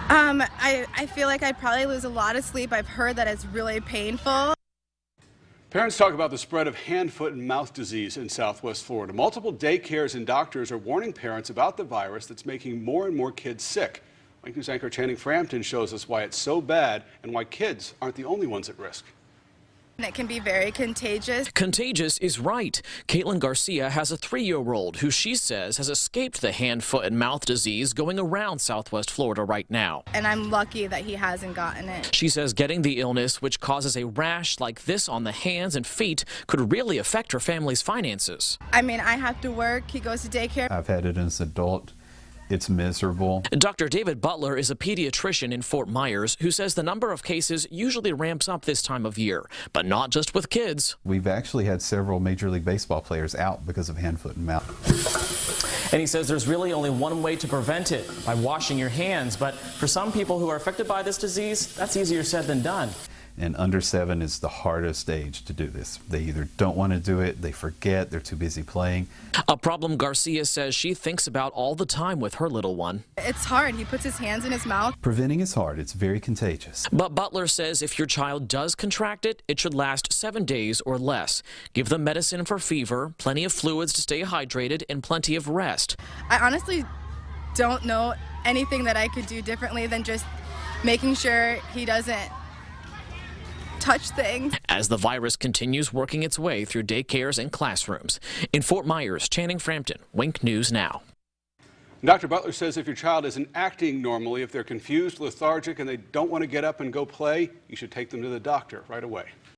I feel like I'd probably lose a lot of sleep. I've heard that it's really painful. Parents talk about the spread of hand, foot, and mouth disease in Southwest Florida. Multiple daycares and doctors are warning parents about the virus that's making more and more kids sick. Wake News anchor Channing Frampton shows us why it's so bad and why kids aren't the only ones at risk. It can be very contagious. Contagious is right. Caitlin Garcia has a 3-year-old who she says has escaped the hand, foot, and mouth disease going around Southwest Florida right now. And I'm lucky that he hasn't gotten it. She says getting the illness, which causes a rash like this on the hands and feet, could really affect her family's finances. I mean, I have to work. He goes to daycare. I've had it as an adult. It's miserable. Dr. David Butler is a pediatrician in Fort Myers who says the number of cases usually ramps up this time of year, but not just with kids. We've actually had several Major League Baseball players out because of hand, foot, and mouth. And he says there's really only one way to prevent it, by washing your hands. But for some people who are affected by this disease, that's easier said than done. And under 7 is the hardest age to do this. They either don't want to do it, they forget, they're too busy playing. A problem Garcia says she thinks about all the time with her little one. It's hard. He puts his hands in his mouth. Preventing is hard. It's very contagious. But Butler says if your child does contract it, it should last 7 days or less. Give them medicine for fever, plenty of fluids to stay hydrated, and plenty of rest. I honestly don't know anything that I could do differently than just making sure he doesn't touch things. As the virus continues working its way through daycares and classrooms. In Fort Myers, Channing Frampton, Wink News Now. Dr. Butler says if your child isn't acting normally, if they're confused, lethargic, and they don't want to get up and go play, you should take them to the doctor right away.